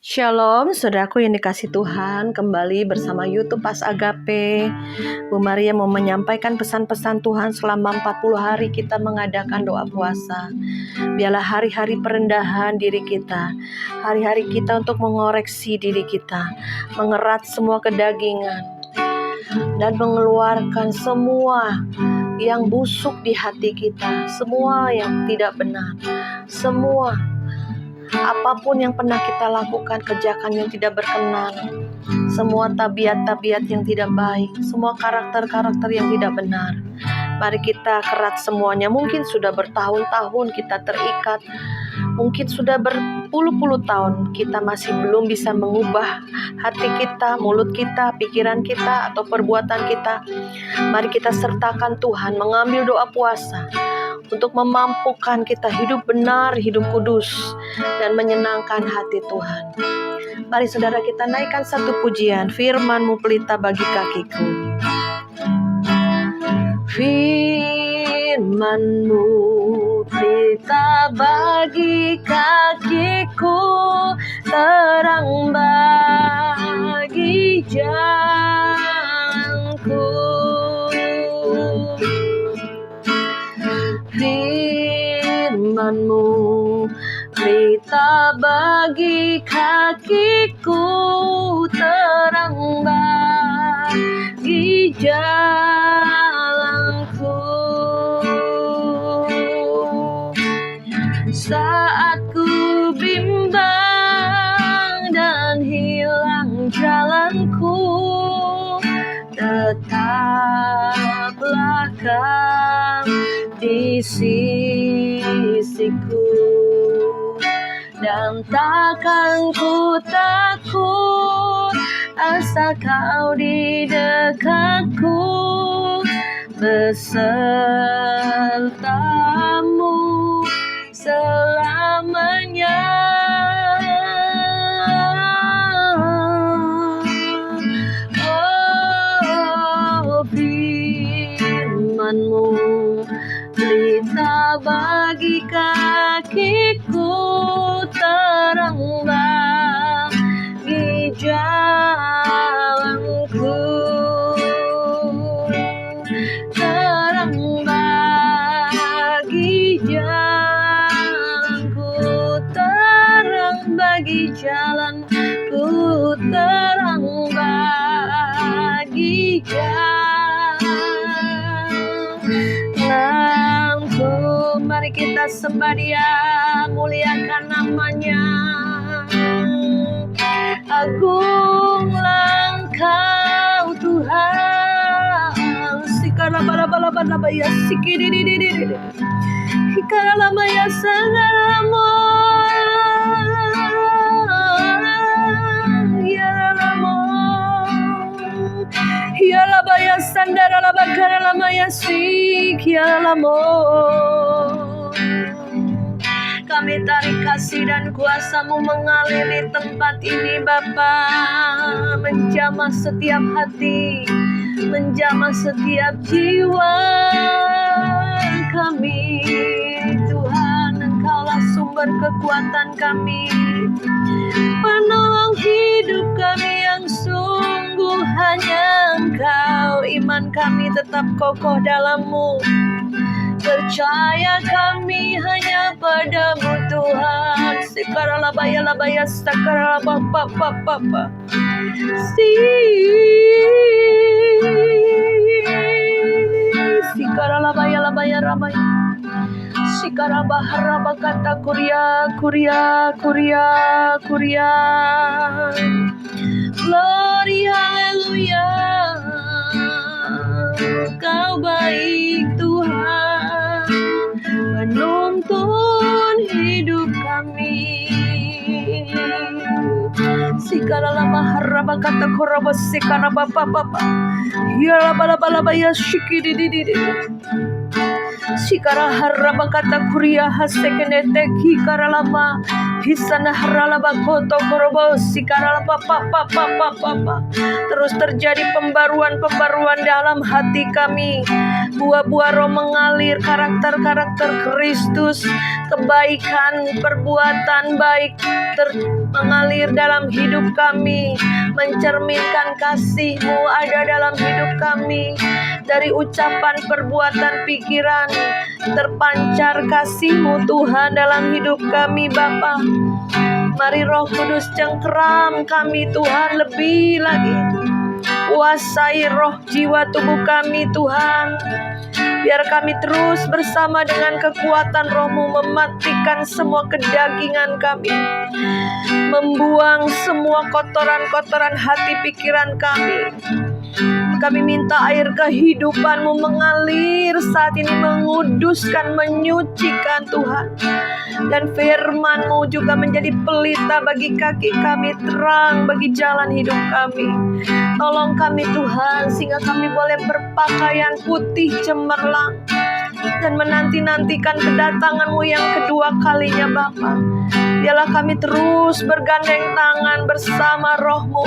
Shalom, saudaraku yang dikasih Tuhan, kembali bersama YouTube Pas Agape. Bu Maria mau menyampaikan pesan-pesan Tuhan selama 40 hari kita mengadakan doa puasa. Biarlah hari-hari perendahan diri kita, hari-hari kita untuk mengoreksi diri kita, mengerat semua kedagingan, dan mengeluarkan semua yang busuk di hati kita, semua yang tidak benar, semua apapun yang pernah kita lakukan, kerjakan yang tidak berkenan, semua tabiat-tabiat yang tidak baik, semua karakter-karakter yang tidak benar. Mari kita kerat semuanya. Mungkin sudah bertahun-tahun kita terikat, mungkin sudah berpuluh-puluh tahun kita masih belum bisa mengubah hati kita, mulut kita, pikiran kita, atau perbuatan kita. Mari kita sertakan Tuhan, mengambil doa puasa untuk memampukan kita hidup benar, hidup kudus, dan menyenangkan hati Tuhan. Mari saudara kita naikkan satu pujian, firman-Mu pelita bagi kakiku. Firman-Mu pelita bagi kakiku, terang bagi jalanku. Firman-Mu pelita bagi kakiku, terang bagi jalanku. Saat ku bimbang dan hilang jalanku, tetaplah Kau di sisiku, dan takkan ku takut asal Kau di dekatku, besertamu selamanya. Oh, firman-Mu pelita bagi kakiku, terang bagi jalanku, terang bagi jalanku, terang bagi jalanku, terang bagi jalanku. Mari kita sembah Dia, muliakan namanya. Agunglah Engkau Tuhan. Sikarabalabalabaya sikidididididi, hikaralamaya sangaramo, yaramo, yarabaya sandaralabakaramaya sikyaramo. Kami tarik kasih dan kuasa-Mu mengalir di tempat ini Bapa, menjamah setiap hati, menjamah setiap jiwa kami. Tuhan, Engkaulah sumber kekuatan kami, penolong hidup kami yang sungguh hanya Engkau. Iman kami tetap kokoh dalam-Mu, percaya kami hanya padamu Tuhan. Sikaralabaya sakaralabapapapapa. Sikaralabaya rabaya. Sikarabaharabakata kuria. Glory, haleluya. Kau baik Tuhan, menuntun hidup kami. Sikaralama harabakata koraba sikarabapapapa. Yalabalabaya shikididididi. Sikara harabakata kuria hasekenete kikaralama. Hisana harala bakoto korobosi karala papa. Terus terjadi pembaruan dalam hati kami. Buah-buah roh mengalir, karakter-karakter Kristus, kebaikan, perbuatan baik mengalir dalam hidup kami, mencerminkan kasih-Mu ada dalam hidup kami. Dari ucapan, perbuatan, pikiran, terpancar kasih-Mu Tuhan dalam hidup kami Bapa. Mari Roh Kudus cengkeram kami Tuhan lebih lagi. Kuasai roh jiwa tubuh kami Tuhan. Biar kami terus bersama dengan kekuatan Roh-Mu mematikan semua kedagingan kami, membuang semua kotoran-kotoran hati pikiran kami. Kami minta air kehidupan-Mu mengalir saat ini, menguduskan, menyucikan Tuhan. Dan firman-Mu juga menjadi pelita bagi kaki kami, terang bagi jalan hidup kami. Tolong kami Tuhan, sehingga kami boleh berpakaian putih cemerlang dan menanti-nantikan kedatangan-Mu yang kedua kalinya Bapa. Biarlah kami terus bergandeng tangan bersama Roh-Mu.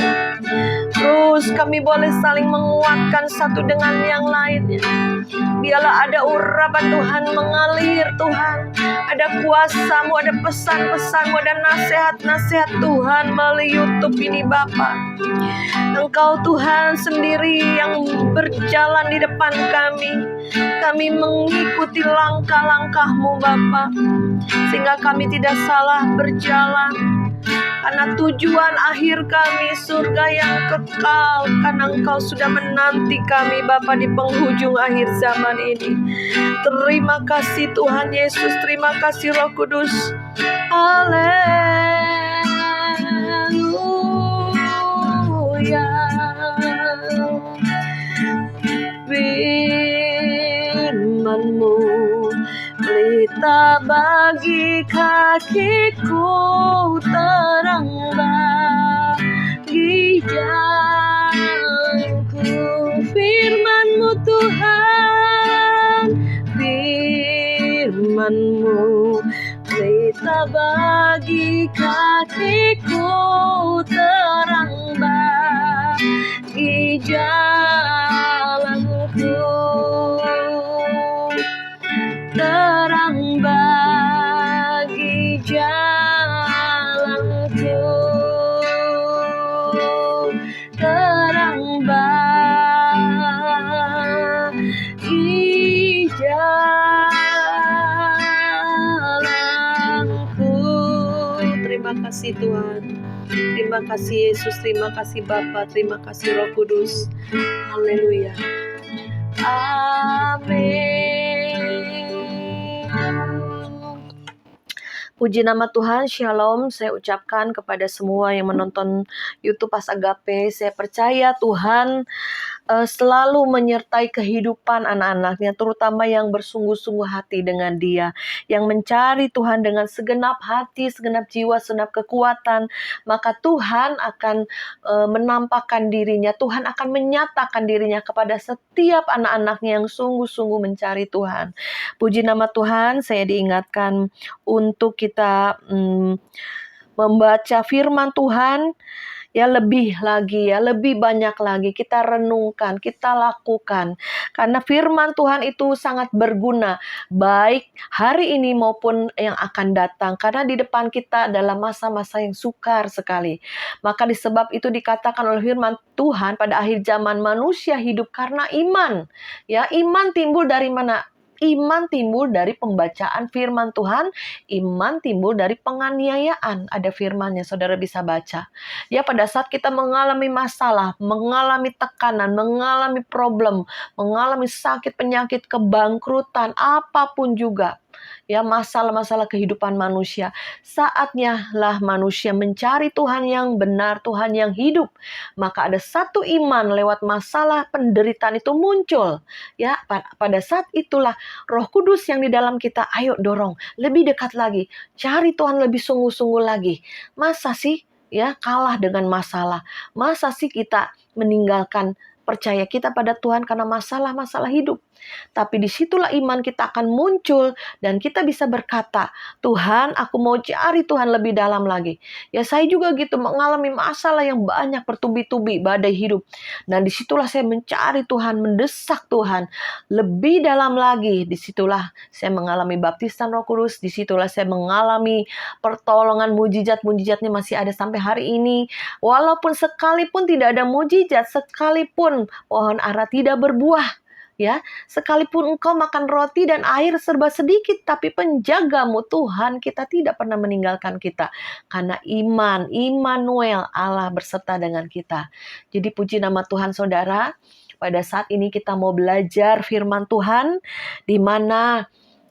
Terus kami boleh saling menguatkan satu dengan yang lainnya. Biarlah ada urapan Tuhan mengalir Tuhan. Ada kuasa-Mu, ada pesan-pesan-Mu, ada nasihat-nasihat Tuhan melalui YouTube ini Bapa. Engkau Tuhan sendiri yang berjalan di depan kami. Kami mengikuti langkah-langkah-Mu Bapa, sehingga kami tidak salah berjalan. Karena tujuan akhir kami surga yang kekal, karena Engkau sudah menanti kami Bapa di penghujung akhir zaman ini. Terima kasih Tuhan Yesus, terima kasih Roh Kudus. Haleluya. Firman-Mu pelita bagi kakiku, terang bagi jalanku. Firman-Mu Tuhan, firman-Mu pelita bagi kakiku, terang bagi jalanku. Terang bagi jalanku, terang bagi jalanku. Terima kasih Tuhan, terima kasih Yesus, terima kasih Bapa, terima kasih Roh Kudus. Haleluya. Amin. Puji nama Tuhan, Shalom. Saya ucapkan kepada semua yang menonton YouTube Pas Agape. Saya percaya Tuhan selalu menyertai kehidupan anak-anaknya, terutama yang bersungguh-sungguh hati dengan Dia, yang mencari Tuhan dengan segenap hati, segenap jiwa, segenap kekuatan. Maka Tuhan akan menampakkan dirinya, Tuhan akan menyatakan dirinya kepada setiap anak-anaknya yang sungguh-sungguh mencari Tuhan. Puji nama Tuhan, saya diingatkan untuk kita membaca firman Tuhan, ya lebih lagi, ya lebih banyak lagi kita renungkan, kita lakukan. Karena firman Tuhan itu sangat berguna, baik hari ini maupun yang akan datang. Karena di depan kita adalah masa-masa yang sukar sekali. Maka disebab itu dikatakan oleh firman Tuhan, pada akhir zaman manusia hidup karena iman. Ya, iman timbul dari mana? Iman timbul dari pembacaan firman Tuhan, iman timbul dari penganiayaan. Ada firmannya, saudara bisa baca. Ya, pada saat kita mengalami masalah, mengalami tekanan, mengalami problem, mengalami sakit, penyakit, kebangkrutan, apapun juga, ya masalah-masalah kehidupan manusia, saatnya lah manusia mencari Tuhan yang benar, Tuhan yang hidup. Maka ada satu iman lewat masalah penderitaan itu muncul. Ya, pada saat itulah Roh Kudus yang di dalam kita, ayo dorong lebih dekat lagi, cari Tuhan lebih sungguh-sungguh lagi. Masa sih ya kalah dengan masalah? Masa sih kita meninggalkan percaya kita pada Tuhan karena masalah-masalah hidup. Tapi disitulah iman kita akan muncul dan kita bisa berkata, Tuhan, aku mau cari Tuhan lebih dalam lagi. Ya saya juga gitu mengalami masalah yang banyak bertubi-tubi badai hidup. Dan disitulah saya mencari Tuhan, mendesak Tuhan lebih dalam lagi. Disitulah saya mengalami baptisan Roh Kudus. Disitulah saya mengalami pertolongan, mujizat-mujizatnya masih ada sampai hari ini. Walaupun sekalipun tidak ada mujizat, sekalipun pohon ara tidak berbuah, ya, sekalipun engkau makan roti dan air serba sedikit, tapi penjagamu Tuhan kita tidak pernah meninggalkan kita. Karena iman, Immanuel, Allah berserta dengan kita. Jadi puji nama Tuhan saudara, pada saat ini kita mau belajar firman Tuhan, di mana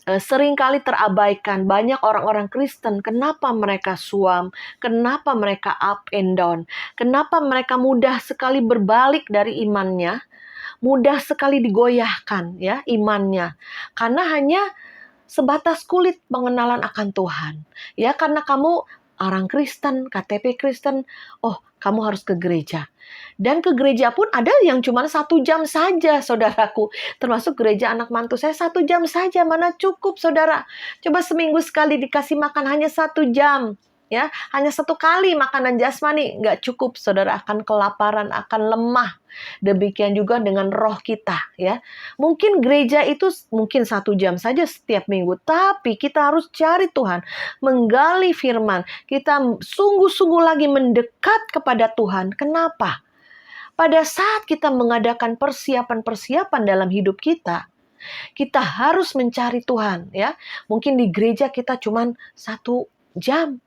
seringkali terabaikan. Banyak orang-orang Kristen, kenapa mereka suam, kenapa mereka up and down, kenapa mereka mudah sekali berbalik dari imannya, mudah sekali digoyahkan ya imannya, karena hanya sebatas kulit pengenalan akan Tuhan. Ya, karena kamu orang Kristen, KTP Kristen, oh kamu harus ke gereja. Dan ke gereja pun ada yang cuma 1 jam saja, saudaraku. Termasuk gereja anak mantu saya 1 jam saja, mana cukup saudara. Coba seminggu sekali dikasih makan hanya 1 jam. Ya, hanya 1 kali makanan jasmani, nggak cukup, saudara akan kelaparan, akan lemah. Demikian juga dengan roh kita, ya. Mungkin gereja itu mungkin 1 jam saja setiap minggu, tapi kita harus cari Tuhan, menggali firman, kita sungguh-sungguh lagi mendekat kepada Tuhan. Kenapa? Pada saat kita mengadakan persiapan-persiapan dalam hidup kita harus mencari Tuhan, ya. Mungkin di gereja kita cuma 1 jam.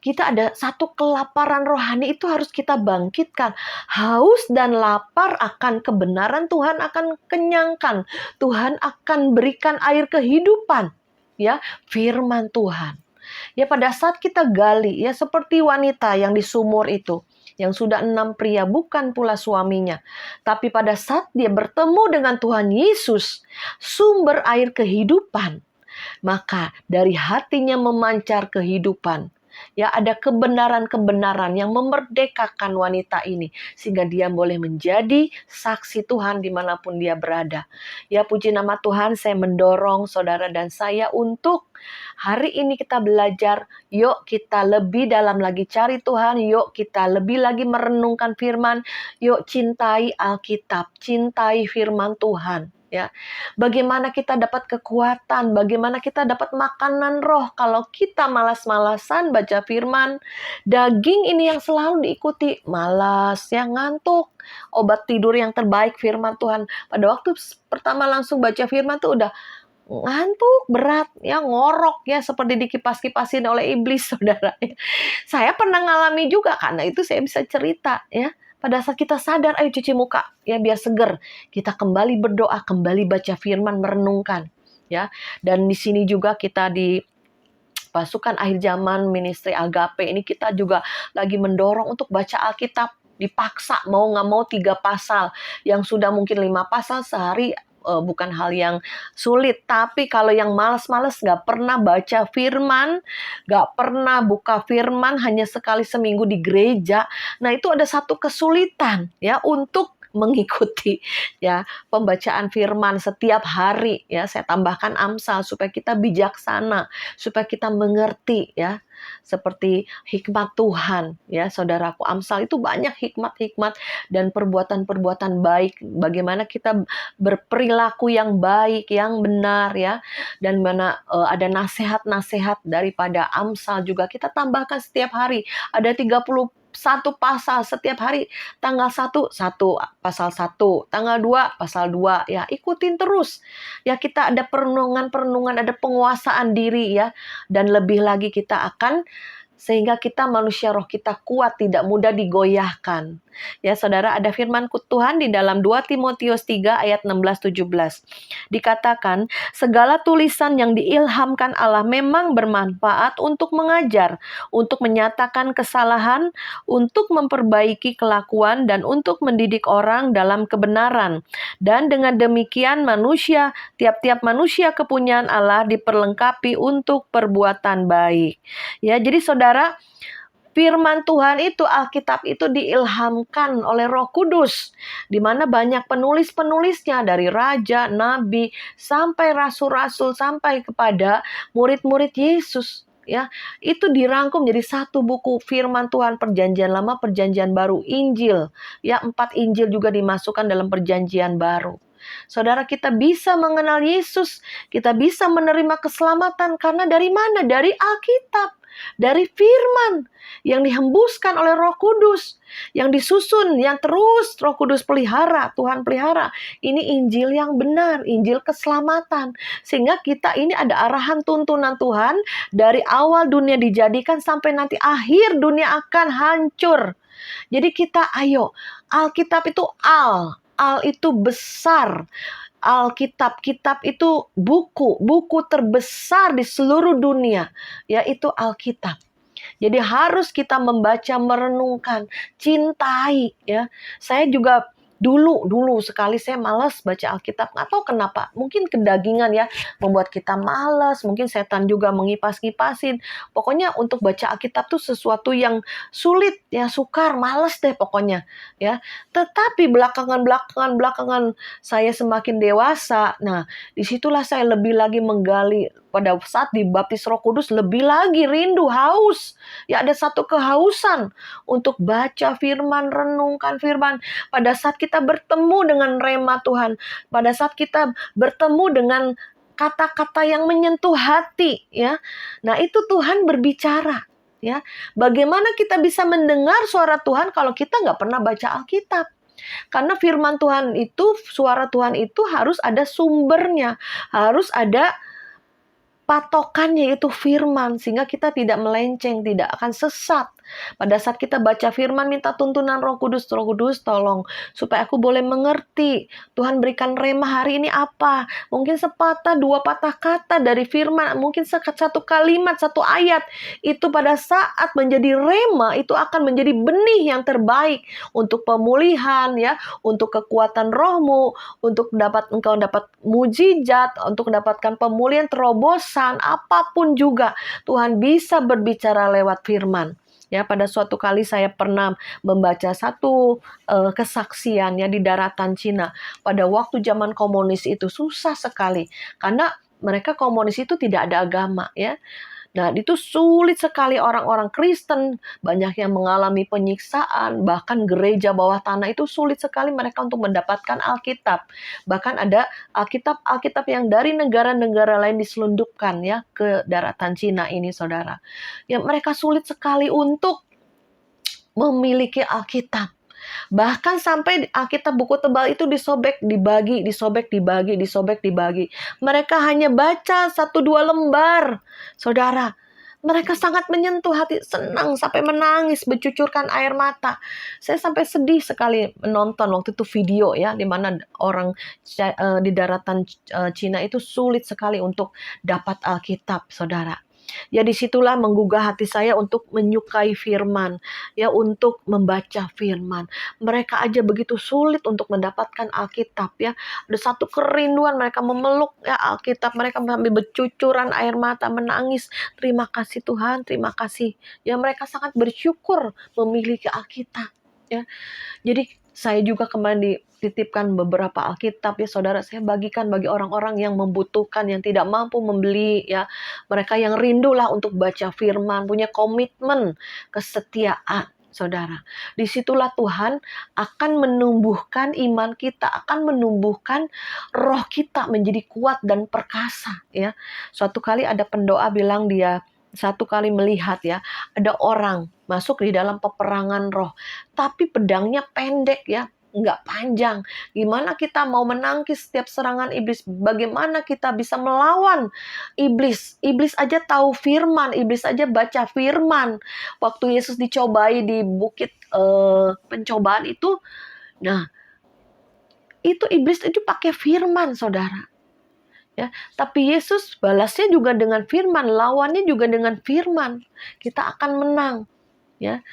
Kita ada satu kelaparan rohani itu harus kita bangkitkan. Haus dan lapar akan kebenaran Tuhan akan kenyangkan. Tuhan akan berikan air kehidupan. Ya, firman Tuhan. Ya, pada saat kita gali, ya seperti wanita yang di sumur itu, yang sudah 6 pria, bukan pula suaminya. Tapi pada saat dia bertemu dengan Tuhan Yesus, sumber air kehidupan, maka dari hatinya memancar kehidupan. Ya, ada kebenaran-kebenaran yang memerdekakan wanita ini, sehingga dia boleh menjadi saksi Tuhan dimanapun dia berada. Ya, puji nama Tuhan, saya mendorong saudara dan saya untuk hari ini kita belajar, yuk kita lebih dalam lagi cari Tuhan, yuk kita lebih lagi merenungkan firman, yuk cintai Alkitab, cintai firman Tuhan. Ya, bagaimana kita dapat kekuatan, bagaimana kita dapat makanan roh kalau kita malas-malasan baca firman. Daging ini yang selalu diikuti, malas, ya, ngantuk. Obat tidur yang terbaik firman Tuhan. Pada waktu pertama langsung baca firman tuh udah ngantuk berat, ya, ngorok, ya, seperti dikipas-kipasin oleh iblis, saudara. Saya pernah ngalami juga, karena itu saya bisa cerita, ya. Pada saat kita sadar, ayo cuci muka, ya, biar seger. Kita kembali berdoa, kembali baca firman, merenungkan, ya. Dan di sini juga kita di pasukan akhir zaman ministry Agape ini kita juga lagi mendorong untuk baca Alkitab. Dipaksa, mau nggak mau 3 pasal. Yang sudah mungkin 5 pasal sehari, bukan hal yang sulit. Tapi kalau yang malas-malas gak pernah baca firman, gak pernah buka firman, hanya sekali seminggu di gereja, nah itu ada satu kesulitan, ya, untuk mengikuti, ya, pembacaan firman setiap hari, ya. Saya tambahkan Amsal supaya kita bijaksana, supaya kita mengerti, ya, seperti hikmat Tuhan, ya, saudaraku. Amsal itu banyak hikmat-hikmat dan perbuatan-perbuatan baik, bagaimana kita berperilaku yang baik, yang benar, ya, dan mana ada nasihat-nasihat daripada Amsal juga kita tambahkan setiap hari. Ada 31 pasal setiap hari, tanggal 1 pasal 1, tanggal 2 pasal 2, ya, ikutin terus. Ya, kita ada perenungan-perenungan, ada penguasaan diri, ya, dan lebih lagi kita akan sehingga kita manusia roh kita kuat, tidak mudah digoyahkan. Ya, saudara, ada firman Tuhan di dalam 2 Timotius 3 ayat 16-17. Dikatakan, segala tulisan yang diilhamkan Allah memang bermanfaat untuk mengajar, untuk menyatakan kesalahan, untuk memperbaiki kelakuan, dan untuk mendidik orang dalam kebenaran. Dan dengan demikian tiap-tiap manusia kepunyaan Allah diperlengkapi untuk perbuatan baik. Ya, jadi saudara, Firman Tuhan itu, Alkitab itu diilhamkan oleh Roh Kudus, di mana banyak penulis-penulisnya, dari raja, nabi, sampai rasul-rasul, sampai kepada murid-murid Yesus. Ya, itu dirangkum jadi satu buku firman Tuhan, Perjanjian Lama, Perjanjian Baru, Injil. Ya, 4 Injil juga dimasukkan dalam Perjanjian Baru. Saudara, kita bisa mengenal Yesus, kita bisa menerima keselamatan karena dari mana? Dari Alkitab, dari firman yang dihembuskan oleh Roh Kudus, yang disusun, yang terus Roh Kudus pelihara, Tuhan pelihara. Ini Injil yang benar, Injil keselamatan. Sehingga kita ini ada arahan tuntunan Tuhan dari awal dunia dijadikan sampai nanti akhir dunia akan hancur. Jadi kita ayo, Alkitab itu Al itu besar. Alkitab, kitab itu buku terbesar di seluruh dunia, yaitu Alkitab. Jadi harus kita membaca, merenungkan, cintai, ya. Saya juga dulu sekali saya malas baca Alkitab. Nggak tahu kenapa. Mungkin kedagingan ya, membuat kita malas. Mungkin setan juga mengipas-kipasin. Pokoknya untuk baca Alkitab tuh sesuatu yang sulit, ya, sukar, malas deh pokoknya, ya. Tetapi belakangan saya semakin dewasa. Nah, disitulah saya lebih lagi menggali. Pada saat dibaptis Roh Kudus, lebih lagi rindu, haus. Ya, ada satu kehausan untuk baca firman, renungkan firman. Pada saat kita bertemu dengan rema Tuhan, pada saat kita bertemu dengan kata-kata yang menyentuh hati, ya. Nah, itu Tuhan berbicara, ya. Bagaimana kita bisa mendengar suara Tuhan kalau kita nggak pernah baca Alkitab? Karena firman Tuhan itu, suara Tuhan itu harus ada sumbernya, harus ada patokannya, yaitu firman, sehingga kita tidak melenceng, tidak akan sesat. Pada saat kita baca firman, minta tuntunan Roh Kudus tolong supaya aku boleh mengerti. Tuhan berikan rema hari ini apa? Mungkin sepatah, 2 patah kata dari firman, mungkin satu kalimat, 1 ayat. Itu pada saat menjadi rema, itu akan menjadi benih yang terbaik untuk pemulihan, ya, untuk kekuatan rohmu, untuk engkau dapat mujizat, untuk mendapatkan pemulihan, terobosan, apapun juga Tuhan bisa berbicara lewat firman. Ya, pada suatu kali saya pernah membaca satu kesaksian, ya, di daratan Cina. Pada waktu zaman komunis itu susah sekali karena mereka komunis itu tidak ada agama, ya. Nah, itu sulit sekali orang-orang Kristen, banyak yang mengalami penyiksaan, bahkan gereja bawah tanah itu sulit sekali mereka untuk mendapatkan Alkitab. Bahkan ada Alkitab yang dari negara-negara lain diselundupkan, ya, ke daratan Cina ini, saudara. Ya, mereka sulit sekali untuk memiliki Alkitab. Bahkan sampai Alkitab buku tebal itu disobek, dibagi. Mereka hanya baca 1-2 lembar. Saudara, mereka sangat menyentuh hati, senang sampai menangis, bercucurkan air mata. Saya sampai sedih sekali menonton waktu itu video, ya, di mana orang di daratan Cina itu sulit sekali untuk dapat Alkitab, saudara. Ya, disitulah menggugah hati saya untuk menyukai firman, ya, untuk membaca firman. Mereka aja begitu sulit untuk mendapatkan Alkitab, ya. Ada satu kerinduan, mereka memeluk, ya, Alkitab, mereka sambil bercucuran air mata, menangis. Terima kasih Tuhan, terima kasih. Ya, mereka sangat bersyukur memiliki Alkitab, ya. Jadi saya juga kemarin dititipkan beberapa Alkitab, ya, saudara. Saya bagikan bagi orang-orang yang membutuhkan, yang tidak mampu membeli, ya. Mereka yang rindulah untuk baca firman, punya komitmen, kesetiaan, saudara. Disitulah Tuhan akan menumbuhkan iman kita, akan menumbuhkan roh kita menjadi kuat dan perkasa, ya. Suatu kali ada pendoa bilang dia satu kali melihat, ya, ada orang masuk di dalam peperangan roh, tapi pedangnya pendek, ya, nggak panjang. Gimana kita mau menangkis setiap serangan iblis? Bagaimana kita bisa melawan iblis? Iblis aja tahu firman, iblis aja baca firman. Waktu Yesus dicobai di bukit pencobaan itu, nah, itu iblis itu pakai firman, saudara. Ya, tapi Yesus balasnya juga dengan firman, lawannya juga dengan firman. Kita akan menang, ya.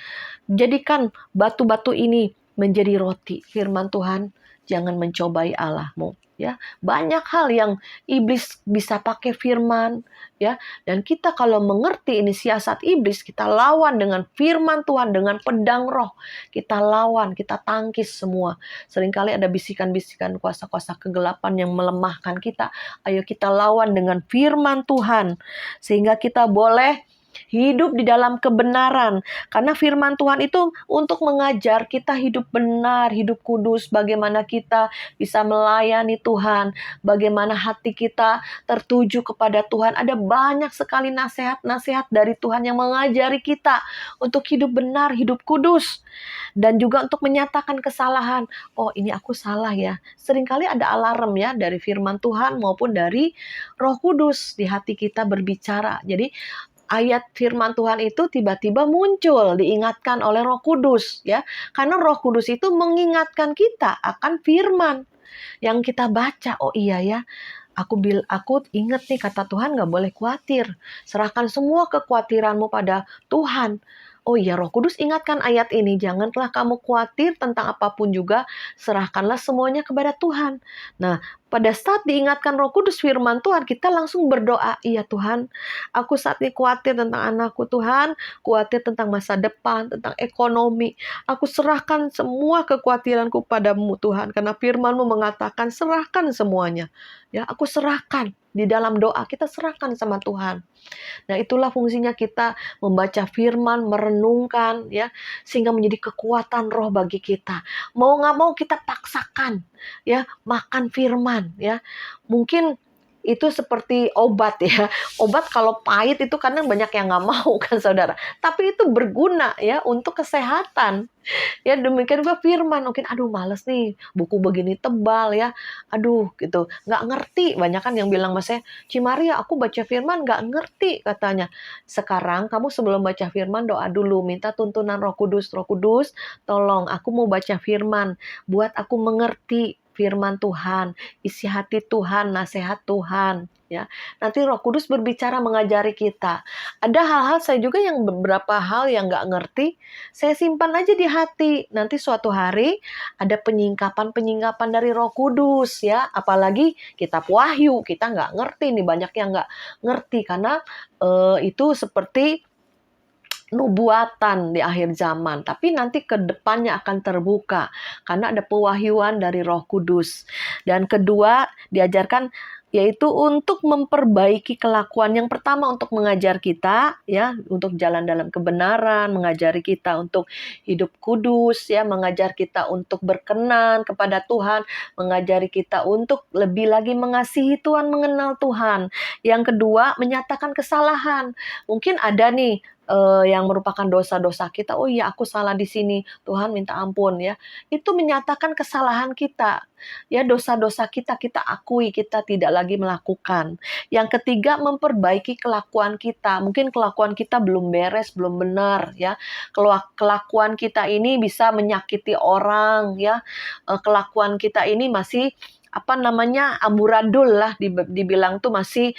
Jadikan batu-batu ini menjadi roti, firman Tuhan. jangan mencobai Allahmu. Ya, banyak hal yang iblis bisa pakai firman, ya. Dan kita kalau mengerti ini siasat iblis, kita lawan dengan firman Tuhan, dengan pedang roh. Kita lawan, kita tangkis semua. Seringkali ada bisikan-bisikan kuasa-kuasa kegelapan yang melemahkan kita. Ayo kita lawan dengan firman Tuhan. Sehingga kita boleh hidup di dalam kebenaran. Karena firman Tuhan itu untuk mengajar kita hidup benar, hidup kudus. Bagaimana kita bisa melayani Tuhan. Bagaimana hati kita tertuju kepada Tuhan. Ada banyak sekali nasihat-nasihat dari Tuhan yang mengajari kita untuk hidup benar, hidup kudus. Dan juga untuk menyatakan kesalahan. Oh, ini aku salah ya. Seringkali ada alarm ya dari firman Tuhan maupun dari Roh Kudus di hati kita berbicara. Jadi ayat firman Tuhan itu tiba-tiba muncul, diingatkan oleh Roh Kudus, ya. Karena Roh Kudus itu mengingatkan kita akan firman yang kita baca. Oh iya ya, aku ingat nih kata Tuhan, nggak boleh khawatir. Serahkan semua kekhawatiranmu pada Tuhan. Oh iya, Roh Kudus ingatkan ayat ini, janganlah kamu khawatir tentang apapun juga, serahkanlah semuanya kepada Tuhan. Nah, pada saat diingatkan Roh Kudus firman Tuhan, kita langsung berdoa, iya Tuhan, aku saat ini khawatir tentang anakku Tuhan, khawatir tentang masa depan, tentang ekonomi. Aku serahkan semua kekhawatiranku padamu Tuhan, karena firman-Mu mengatakan serahkan semuanya. Ya, aku serahkan. Di dalam doa kita serahkan sama Tuhan. Nah, itulah fungsinya kita membaca firman, merenungkan, ya, sehingga menjadi kekuatan roh bagi kita. Mau nggak mau kita paksakan, ya, makan firman, ya. Mungkin itu seperti obat ya. Obat kalau pahit itu kadang banyak yang nggak mau kan saudara. Tapi itu berguna ya untuk kesehatan. Ya demikian juga firman. Mungkin aduh males nih buku begini tebal ya. Aduh gitu. Nggak ngerti. Banyak kan yang bilang mas saya, Cimaria aku baca firman nggak ngerti katanya. Sekarang kamu sebelum baca firman doa dulu. Minta tuntunan Roh Kudus. Roh Kudus tolong aku mau baca firman. Buat aku mengerti firman Tuhan, isi hati Tuhan, nasihat Tuhan, ya. Nanti Roh Kudus berbicara mengajari kita. Ada hal-hal saya juga yang beberapa hal yang nggak ngerti, saya simpan aja di hati. Nanti suatu hari ada penyingkapan dari Roh Kudus, ya. Apalagi kitab Wahyu, kita nggak ngerti nih, banyak yang nggak ngerti karena itu seperti nubuatan di akhir zaman, tapi nanti ke depannya akan terbuka karena ada pewahyuan dari Roh Kudus. Dan kedua, diajarkan yaitu untuk memperbaiki kelakuan. Yang pertama untuk mengajar kita ya untuk jalan dalam kebenaran, mengajari kita untuk hidup kudus ya, mengajar kita untuk berkenan kepada Tuhan, mengajari kita untuk lebih lagi mengasihi Tuhan, mengenal Tuhan. Yang kedua, menyatakan kesalahan. Mungkin ada nih yang merupakan dosa-dosa kita. Oh iya, aku salah di sini. Tuhan minta ampun ya. Itu menyatakan kesalahan kita. Ya, dosa-dosa kita akui, kita tidak lagi melakukan. Yang ketiga, memperbaiki kelakuan kita. Mungkin kelakuan kita belum beres, belum benar ya. Kelakuan kita ini bisa menyakiti orang ya. Kelakuan kita ini masih amburadul lah dibilang tuh masih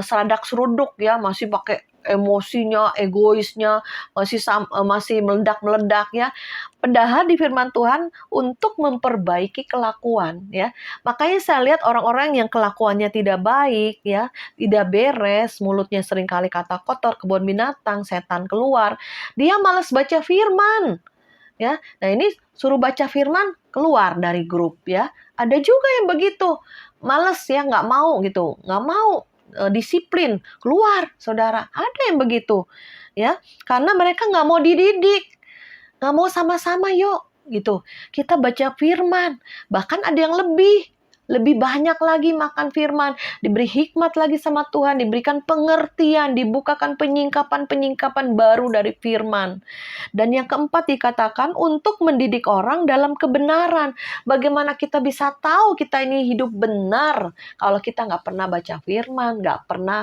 seradak seruduk ya, masih pakai emosinya, egoisnya masih meledak-meledak ya. Padahal di firman Tuhan untuk memperbaiki kelakuan ya. Makanya saya lihat orang-orang yang kelakuannya tidak baik ya, tidak beres, mulutnya seringkali kata kotor, kebun binatang, setan keluar, dia malas baca firman. Ya, nah ini suruh baca firman keluar dari grup ya. Ada juga yang begitu, males ya, nggak mau gitu, nggak mau disiplin, keluar saudara. Ada yang begitu ya, karena mereka nggak mau dididik, nggak mau sama-sama yuk gitu. Kita baca firman, bahkan ada yang lebih banyak lagi makan firman, diberi hikmat lagi sama Tuhan, diberikan pengertian, dibukakan penyingkapan baru dari firman. Dan yang keempat dikatakan untuk mendidik orang dalam kebenaran. Bagaimana kita bisa tahu kita ini hidup benar kalau kita nggak pernah baca firman, nggak pernah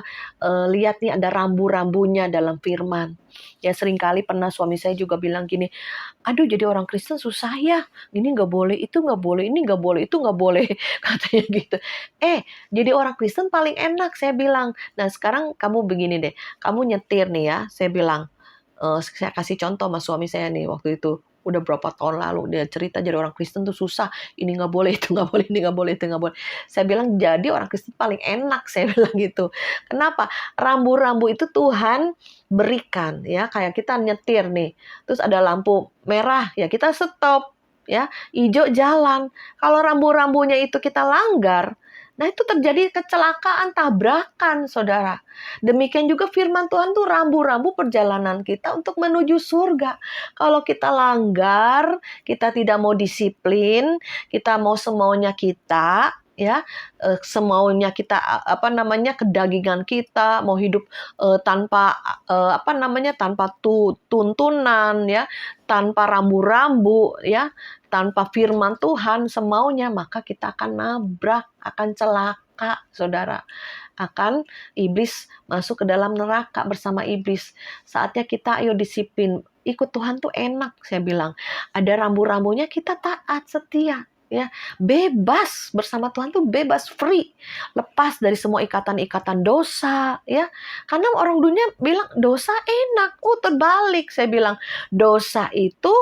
lihat nih ada rambu-rambunya dalam firman. Ya seringkali pernah suami saya juga bilang gini, aduh jadi orang Kristen susah ya, ini nggak boleh, itu nggak boleh, ini nggak boleh, itu nggak boleh, katanya gitu. Jadi orang Kristen paling enak, saya bilang. Nah sekarang kamu begini deh, kamu nyetir nih ya, saya bilang, saya kasih contoh sama suami saya nih waktu itu. Udah berapa tahun lalu dia cerita jadi orang Kristen tuh susah. Ini nggak boleh, itu nggak boleh, ini nggak boleh, itu nggak boleh. Saya bilang jadi orang Kristen paling enak, saya bilang gitu. Kenapa? Rambu-rambu itu Tuhan berikan ya. Kayak kita nyetir nih, terus ada lampu merah ya kita stop ya, hijau jalan. Kalau rambu-rambunya itu kita langgar, nah itu terjadi kecelakaan, tabrakan, saudara. Demikian juga firman Tuhan tuh rambu-rambu perjalanan kita untuk menuju surga. Kalau kita langgar, kita tidak mau disiplin, kita mau semaunya kita, ya, semaunya kita, kedagingan kita, mau hidup tanpa tanpa tuntunan, ya, tanpa rambu-rambu, ya, tanpa firman Tuhan semaunya, maka kita akan nabrak, akan celaka, saudara. Akan iblis masuk ke dalam neraka bersama iblis. Saatnya kita ayo disiplin. Ikut Tuhan tuh enak, saya bilang. Ada rambu-rambunya, kita taat, setia. Ya, bebas bersama Tuhan tuh bebas, free, lepas dari semua ikatan-ikatan dosa, ya. Karena orang dunia bilang dosa enak, terbalik, saya bilang dosa itu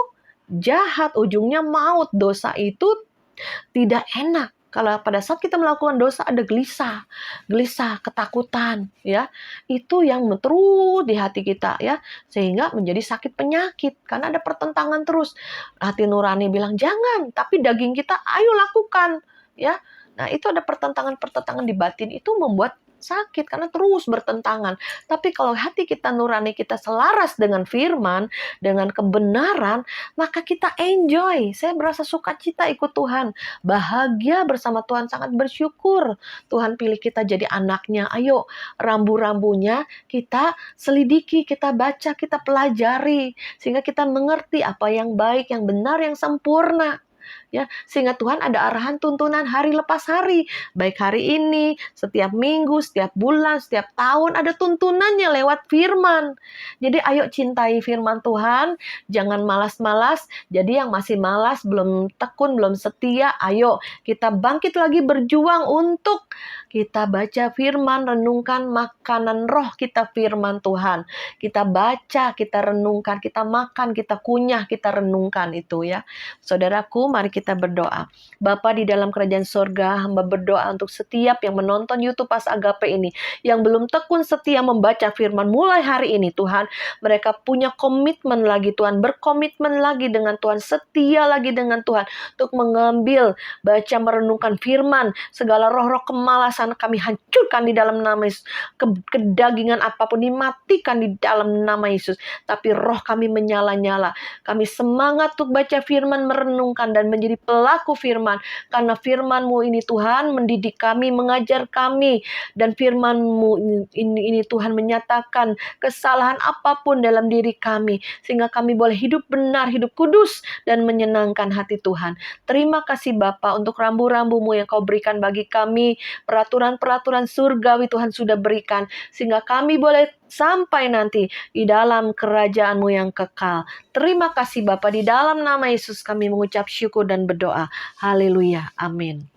jahat, ujungnya maut. Dosa itu tidak enak. Kalau pada saat kita melakukan dosa ada gelisah, ketakutan, ya. Itu yang terus di hati kita, ya. Sehingga menjadi sakit penyakit karena ada pertentangan terus. Hati nurani bilang jangan, tapi daging kita ayo lakukan, ya. Nah, itu ada pertentangan-pertentangan di batin, itu membuat sakit karena terus bertentangan. Tapi kalau hati kita nurani, kita selaras dengan firman, dengan kebenaran, maka kita enjoy. Saya berasa sukacita ikut Tuhan, bahagia bersama Tuhan, sangat bersyukur Tuhan pilih kita jadi anaknya. Ayo, rambu-rambunya kita selidiki, kita baca, kita pelajari, sehingga kita mengerti apa yang baik, yang benar, yang sempurna. Ya, sehingga Tuhan ada arahan tuntunan hari lepas hari, baik hari ini, setiap minggu, setiap bulan, setiap tahun ada tuntunannya lewat firman. Jadi ayo cintai firman Tuhan, jangan malas-malas. Jadi yang masih malas, belum tekun, belum setia, ayo kita bangkit lagi berjuang untuk kita baca firman, renungkan makanan roh kita firman Tuhan. Kita baca, kita renungkan, kita makan, kita kunyah, kita renungkan itu, ya. Saudaraku, mari kita berdoa. Bapa di dalam kerajaan surga, hamba berdoa untuk setiap yang menonton YouTube Pas Agape ini, yang belum tekun setia membaca firman mulai hari ini, Tuhan. Mereka punya komitmen lagi, Tuhan. Berkomitmen lagi dengan Tuhan. Setia lagi dengan Tuhan. Untuk mengambil, baca, merenungkan firman. Segala roh-roh kemalasan kami hancurkan di dalam nama Yesus. Kedagingan apapun dimatikan di dalam nama Yesus. Tapi roh kami menyala-nyala. Kami semangat untuk baca firman, merenungkan, dan menjadi pelaku firman. Karena firman-Mu ini Tuhan mendidik kami, mengajar kami. Dan firman-Mu ini Tuhan menyatakan kesalahan apapun dalam diri kami. Sehingga kami boleh hidup benar, hidup kudus, dan menyenangkan hati Tuhan. Terima kasih Bapa untuk rambu-rambu-Mu yang Kau berikan bagi kami. Peraturan-peraturan surgawi Tuhan sudah berikan. Sehingga kami boleh sampai nanti di dalam kerajaan-Mu yang kekal. Terima kasih Bapa, di dalam nama Yesus kami mengucap syukur dan berdoa. Haleluya. Amin.